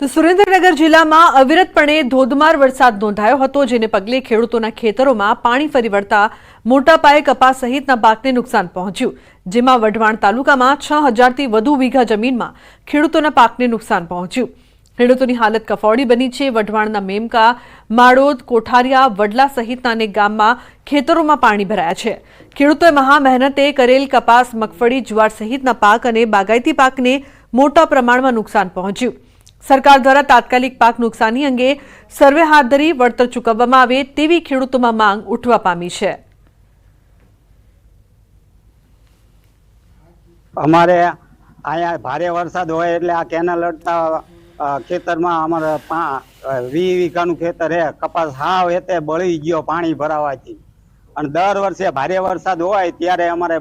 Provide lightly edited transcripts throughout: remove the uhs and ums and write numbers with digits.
તો સુરેન્દ્રનગર જિલ્લામાં અવિરતપણે ધોધમાર વરસાદ નોંધાયો હતો, જેને પગલે ખેડૂતોના ખેતરોમાં પાણી ફરી વળતા મોટા પાયે કપાસ સહિતના પાકને નુકસાન પહોંચ્યું, જેમાં વઢવાણ તાલુકામાં 6000થી વધુ વીઘા જમીનમાં ખેડૂતોના પાકને નુકસાન પહોંચ્યું। ખેડૂતોની હાલત કફોડી બની છે। વઢવાણના મેમકા, માળોદ, કોઠારિયા, વડલા સહિતના અનેક ગામમાં ખેતરોમાં પાણી ભરાયા છે। ખેડૂતોએ મહા મહેનતે કરેલ કપાસ, મગફળી, જુવાર સહિતના પાક અને બાગાયતી પાકને મોટા પ્રમાણમાં નુકસાન પહોંચ્યું। સરકાર દ્વારા તાત્કાલિક પાક નુકસાની અંગે સર્વે હાથ ધરી વળતર ચૂકવવામાં આવે તેવી ખેડૂતોમાં માંગ ઉઠવા પામી છે। અમારે અહીંયા ભારે વરસાદ હોય એટલે આ કેનાલ અડતા ખેતરમાં અમારે 20 વીઘાનું ખેતર હે, કપાસ હાવ હેતે બળી ગયો પાણી ભરાવાથી। અને દર વર્ષે ભારે વરસાદ હોય ત્યારે અમારે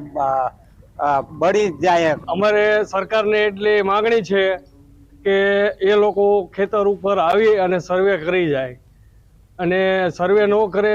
બળી જ જાય। અમારે સરકારને એટલી માંગણી છે કે એ લોકો ખેતર ઉપર આવી અને સર્વે કરી જાય, અને સર્વે ન કરે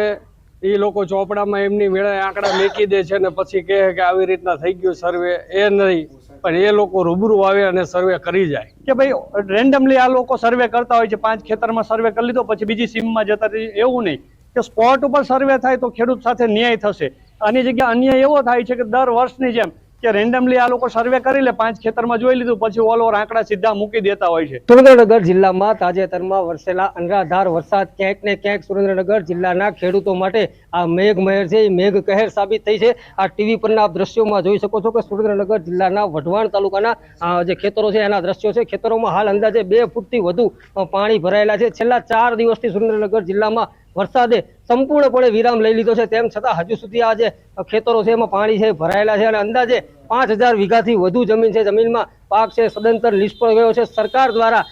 એ લોકો ચોપડામાં એમની મેળે આંકડા મેકી દે છે અને પછી કહે કે આવી રીતના થઈ ગયું સર્વે। એ નહીં, પણ એ લોકો રૂબરૂ આવે અને સર્વે કરી જાય કે ભાઈ રેન્ડમલી આ લોકો સર્વે કરતા હોય છે। 5 ખેતરમાં સર્વે કરી લીધો પછી બીજી સીમમાં જતા રહે, એવું નહીં કે સ્પોટ ઉપર સર્વે થાય તો ખેડૂત સાથે ન્યાય થશે। આની જગ્યા અન્યાય એવો થાય છે કે દર વર્ષની જેમ કે રેન્ડમલી આ લોકો સર્વે કરી લે, 5 ખેતરમાં જોઈ લીધું પછી ઓલ ઓવર આંકડા સીધા મૂકી દેતા હોય છે। સુરેન્દ્રનગર જિલ્લામાં તાજેતરમાં વરસેલા અનરાધાર વરસાદ ક્યાંક ને ક્યાંક સુરેન્દ્રનગર જિલ્લાના ખેડૂતો માટે આ મેઘમહેર છે, એ મેઘ કહેર સાબિત થઈ છે। આ ટીવી પરના આપ દ્રશ્યોમાં જોઈ શકો છો કે સુરેન્દ્રનગર જિલ્લાના વઢવાણ તાલુકાના જે ખેતરો છે એના દ્રશ્યો છે। ખેતરોમાં હાલ અંદાજે 2 ફૂટથી વધુ પાણી ભરાયેલા છે। છેલ્લા 4 દિવસથી સુરેન્દ્રનગર જિલ્લામાં વરસાદે સંપૂર્ણપણે વિરામ લઈ લીધો છે, તેમ છતાં હજુ સુધી આ જે ખેતરો છે એમાં પાણી છે ભરાયેલા છે અને અંદાજે 5000 વીઘાથી વધુ જમીન છે, જમીનમાં પાક છે સદંતર નિષ્ફળ ગયો છે। સરકાર દ્વારા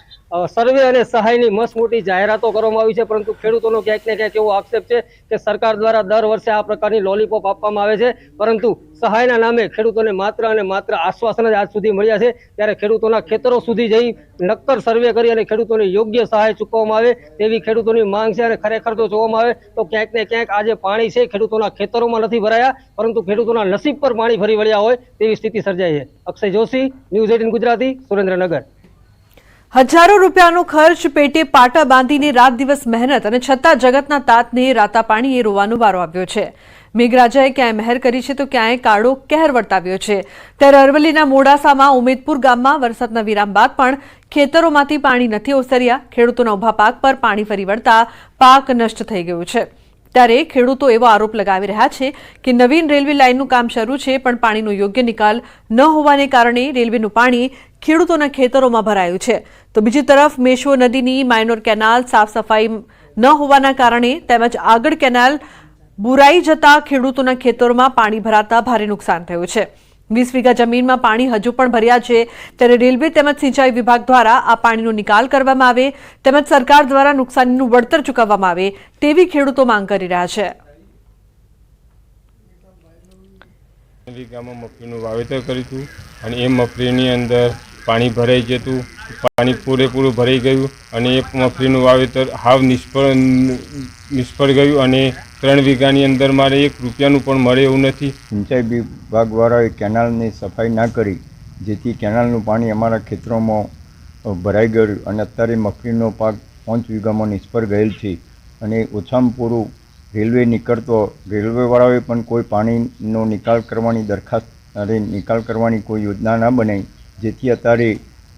સર્વે અને સહાયની મસ્ત મોટી જાહેરાતો કરવામાં આવી છે, પરંતુ ખેડૂતોનો ક્યાંક ને ક્યાંક એવો આક્ષેપ છે કે સરકાર દ્વારા દર વર્ષે આ પ્રકારની લોલીપોપ આપવામાં આવે છે, પરંતુ સહાયના નામે ખેડૂતોને માત્ર અને માત્ર આશ્વાસન જ આજ સુધી મળ્યા છે। ત્યારે ખેડૂતોના ખેતરો સુધી જઈ નક્કર સર્વે કરી અને ખેડૂતોને યોગ્ય સહાય ચૂકવવામાં આવે તેવી ખેડૂતોની માંગ છે। અને ખરેખર જો જોવામાં આવે તો ક્યાંક ને ક્યાંક આ જે પાણી છે ખેડૂતોના ખેતરોમાં નથી ભરાયા, પરંતુ ખેડૂતોના નસીબ પર પાણી ફરી વળ્યા હોય તેવી સ્થિતિ સર્જાઈ છે। અક્ષય જોશી, ન્યૂઝ 18 ગુજરાતી, સુરેન્દ્રનગર। હજારો રૂપિયાનો ખર્ચ પેટે પાટા બાંધીને રાત દિવસ મહેનત અને છતાં જગતના તાતને રાતા પાણીએ રોવાનો વારો આવ્યો છે। મેઘરાજાએ ક્યાંય મહેર કરી છે તો ક્યાંય કાળો કહેર વર્તાવ્યો છે। ત્યારે અરવલ્લીના મોડાસામાં ઉમેદપુર ગામમાં વરસાદના વિરામ બાદ પણ ખેતરોમાંથી પાણી નથી ઓસર્યા। ખેડૂતોના ઉભા પાક પર પાણી ફરી વળતા પાક નષ્ટ થઈ ગયો છે। ત્યારે ખેડૂતો એવો આરોપ લગાવી રહ્યા છે કે નવીન રેલવે લાઇનનું કામ શરૂ છે, પણ પાણીનો યોગ્ય નિકાલ ન હોવાને કારણે રેલવેનું પાણી ખેડૂતોના ખેતરોમાં ભરાયું છે। તો બીજી તરફ મેશ્વો નદીની માઇનોર કેનાલ સાફ સફાઈ ન હોવાના કારણે તેમજ આગળ કેનાલ બુરાઈ જતા ખેડૂતોના ખેતરોમાં પાણી ભરાતા ભારે નુકસાન થયું છે। 20 વીઘા જમીનમાં પાણી હજુ પણ ભર્યા છે। ત્યારે રેલવે તેમજ સિંચાઈ વિભાગ દ્વારા આ પાણીનો નિકાલ કરવામાં આવે તેમજ સરકાર દ્વારા નુકસાનીનું વળતર ચૂકવવામાં આવે તેવી ખેડૂતો માંગ કરી રહ્યા છે। વીઘામાં મગફળીનું વાવેતર કર્યું અને એ મગફળીની અંદર પાણી ભરાઈ જતું, પાણી પૂરેપૂરું ભરાઈ ગયું અને એ મગફળીનું વાવેતર હાવ નિષ્ફળ ગયું અને 3 વીઘાની અંદર મારે 1 રૂપિયાનું પણ મળે એવું નથી। સિંચાઈ વિભાગવાળાએ કેનાલની સફાઈ ના કરી, જેથી કેનાલનું પાણી અમારા ખેતરોમાં ભરાઈ ગયું અને અત્યારે મગફળીનો પાક 5 વીઘામાં નિષ્ફળ ગયેલ છે। અને ઓછામાં પૂરું રેલવે નીકળતો, રેલવેવાળાએ પણ કોઈ પાણીનો નિકાલ કરવાની દરખાસ્ત નિકાલ કરવાની કોઈ યોજના ના બનાવી, જેથી અત્યારે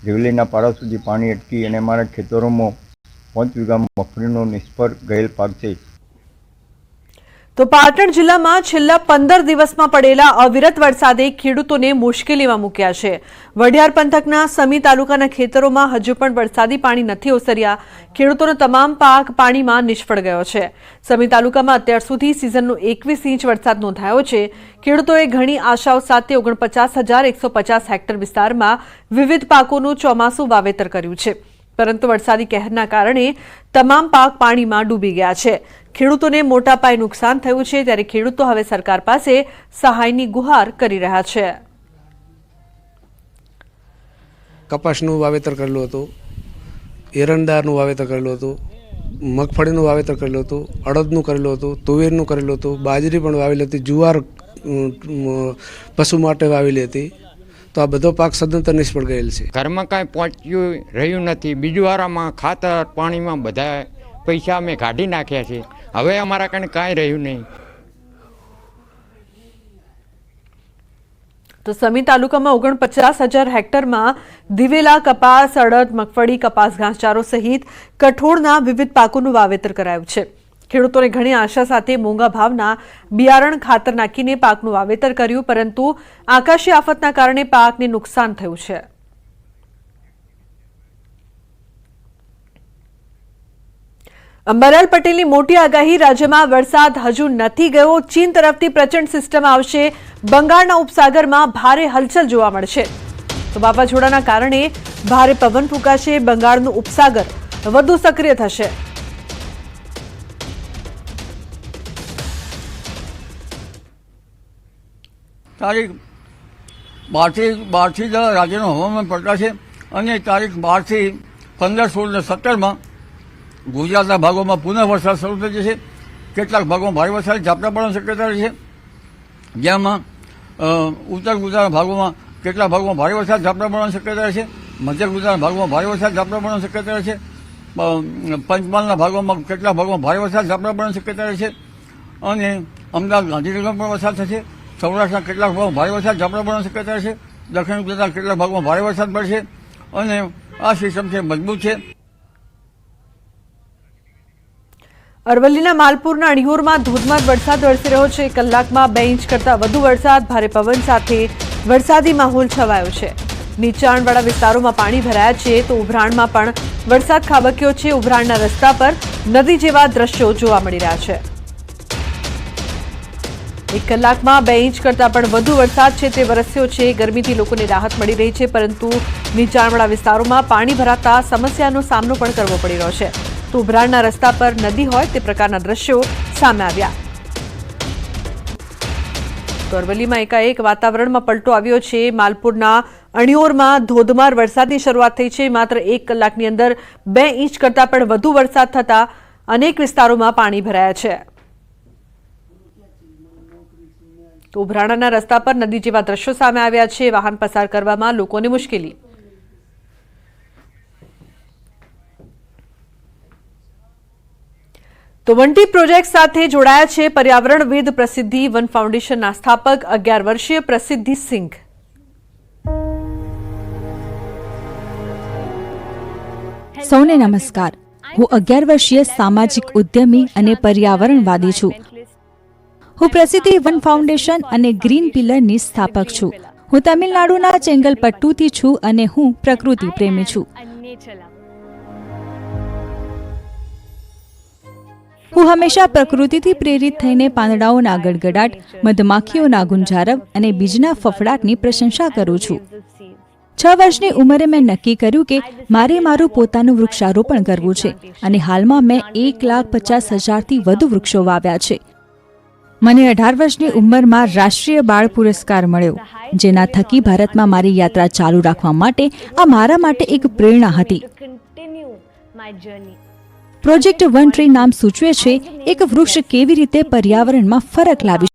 રેલવેના પાડા સુધી પાણી અટકી અને અમારા ખેતરોમાં 5 વીઘા મગફળીનો નિષ્ફળ ગયેલ પાક છે। તો પાટણ જિલ્લામાં છેલ્લા 15 દિવસમાં પડેલા અવિરત વરસાદે ખેડૂતોને મુશ્કેલીમાં મૂક્યા છે। વઢિયાર પંથકના સમી તાલુકાના ખેતરોમાં હજુ પણ વરસાદી પાણી નથી ઓસર્યા। ખેડૂતોનો તમામ પાક પાણીમાં નિષ્ફળ ગયો છે। સમી તાલુકામાં અત્યાર સુધી સિઝનનો 21 ઇંચ વરસાદ નોંધાયો છે। ખેડૂતોએ ઘણી આશાઓ સાથે 49150 હેક્ટર વિસ્તારમાં વિવિધ પાકોનું ચોમાસું વાવેતર કર્યું છે, પરંતુ વરસાદી કહેરના કારણે તમામ પાક પાણીમાં ડૂબી ગયા છે। ખેડૂતોને મોટા પાયે નુકસાન થયું છે। ત્યારે ખેડૂતો હવે સરકાર પાસે સહાયની ગુહાર કરી રહ્યા છે। કપાસનું વાવેતર કરેલું હતું, એરંડાનું વાવેતર કરેલું હતું, મગફળીનું વાવેતર કરેલું હતું, અડદનું કરેલું હતું, તુવેરનું કરેલું હતું, બાજરી પણ વાવેલી હતી, જુવાર પશુ માટે વાવેલી હતી। તો આ બધો પાક સદંતર નિષ્ફળ ગયેલ છે. ઘરમાં કાંઈ પહોંચ્યું રહ્યું નથી. બીજું વારામાં ખાતર પાણીમાં બધા પૈસા અમે કાઢી નાખ્યા છે. હવે અમારા કાંઈ કાંઈ રહ્યું નહીં. તો સમી તાલુકામાં 49,000 હેક્ટરમાં દિવેલા, કપાસ, અડદ, મગફળી, કપાસ, ઘાસચારો સહિત કઠોળના વિવિધ પાકોનું વાવેતર કરાયું છે. ખેડૂતોને ઘણી આશા સાથે મોંઘા ભાવના બિયારણ, ખાતર નાખીને પાકનું વાવેતર કર્યું, પરંતુ આકાશી આફતના કારણે પાકને નુકસાન થયું છે. અંબાલાલ પટેલની મોટી આગાહી. રાજ્યમાં વરસાદ હજુ નથી ગયો. ચીન તરફથી પ્રચંડ સિસ્ટમ આવશે. બંગાળના ઉપસાગરમાં ભારે હલચલ જોવા મળશે. તો વાવાઝોડાના કારણે ભારે પવન ફૂંકાશે. બંગાળનું ઉપસાગર વધુ સક્રિય થશે. તારીખ 12થી રાજ્યનું હવામાન પલટાશે અને તારીખ 12 થી 15, 16 અને 17માં ગુજરાતના ભાગોમાં પુનઃ વરસાદ શરૂ થઈ જશે. કેટલાક ભાગોમાં ભારે વરસાદ ઝાપટા પડવાની શક્યતા રહેશે, જેમાં ઉત્તર ગુજરાતના ભાગોમાં કેટલાક ભાગોમાં ભારે વરસાદ ઝાપટા પડવાની શક્યતા રહેશે. મધ્ય ગુજરાતના ભાગોમાં ભારે વરસાદ ઝાપટા પડવાની શક્યતા રહેશે. પંચમહાલના ભાગોમાં કેટલાક ભાગોમાં ભારે વરસાદ ઝાપટા પડવાની શક્યતા રહેશે અને અમદાવાદ, ગાંધીનગરમાં પણ વરસાદ થશે. સૌરાષ્ટ્રના કેટલાક ભાગમાં ભારે વરસાદ ઝાપટા પડવાની શક્યતા રહેશે. દક્ષિણ ગુજરાતના કેટલાક ભાગમાં ભારે વરસાદ પડશે અને આ સિસ્ટમ છે મજબૂત છે. અરવલ્લીના માલપુરના અણિયોરમાં ધોધમાર વરસાદ વરસી રહ્યો છે. કલાકમાં 2 ઇંચ કરતાં વધુ વરસાદ. ભારે પવન સાથે વરસાદી માહોલ છવાયો છે. નીચાણવાળા વિસ્તારોમાં પાણી ભરાયા છે, તો ઉભરાણમાં પણ વરસાદ ખાબક્યો છે. ઉભરાણના રસ્તા પર નદી જેવા દ્રશ્યો જોવા મળી રહ્યા છે. 1 કલાકમાં 2 ઇંચ કરતાં પણ વધુ વરસાદ છે તે વરસ્યો છે. ગરમીથી લોકોને રાહત મળી રહી છે, પરંતુ નીચાણવાળા વિસ્તારોમાં પાણી ભરાતા સમસ્યાનો સામનો પણ કરવો પડી રહ્યો છે. તો ઉભરાણના રસ્તા પર નદી હોય તે પ્રકારના દ્રશ્યો સામે આવ્યા. તો અરવલ્લીમાં એકાએક વાતાવરણમાં પલટો આવ્યો છે. માલપુરના અણિયોરમાં ધોધમાર વરસાદની શરૂઆત થઈ છે. માત્ર 1 કલાકની અંદર 2 ઇંચ કરતાં પણ વધુ વરસાદ થતા અનેક વિસ્તારોમાં પાણી ભરાયા છે. તો ઉભરાણાના રસ્તા પર નદી જેવા દ્રશ્યો સામે આવ્યા છે. વાહન પસાર કરવામાં લોકોને મુશ્કેલી. તો વંટી પ્રોજેક્ટ સાથે જોડાયા છે પર્યાવરણવિદ પ્રસિદ્ધિ વન ફાઉન્ડેશનના સ્થાપક 11 વર્ષીય પ્રસિદ્ધિ સિંઘ. સૌને નમસ્કાર. હું 11 વર્ષીય સામાજિક ઉદ્યમી અને પર્યાવરણવાદી છું. હું પ્રસિદ્ધિ વન ફાઉન્ડેશન અને ગ્રીન પિલરની સ્થાપક છું. હું તમિલનાડુના ચેંગલપટ્ટુથી છું અને હું પ્રકૃતિ પ્રેમી છું. હું હંમેશા પ્રકૃતિથી પ્રેરિત થઈને પાંદડાઓના ગડગડાટ, મધમાખીઓના ગુંજારવ અને બીજના ફફડાટની પ્રશંસા કરું છું. 6 વર્ષની ઉંમરે મેં નક્કી કર્યું કે મારે મારું પોતાનું વૃક્ષારોપણ કરવું છે અને હાલમાં મેં 1,50,000થી વધુ વૃક્ષો વાવ્યા છે. મને 18 વર્ષની ઉંમરમાં રાષ્ટ્રીય બાળ પુરસ્કાર મળ્યો, જેના થકી ભારતમાં મારી યાત્રા ચાલુ રાખવા માટે આ મારા માટે એક પ્રેરણા હતી. પ્રોજેક્ટ વન ટ્રી નામ સૂચવે છે એક વૃક્ષ કેવી રીતે પર્યાવરણમાં ફરક લાવી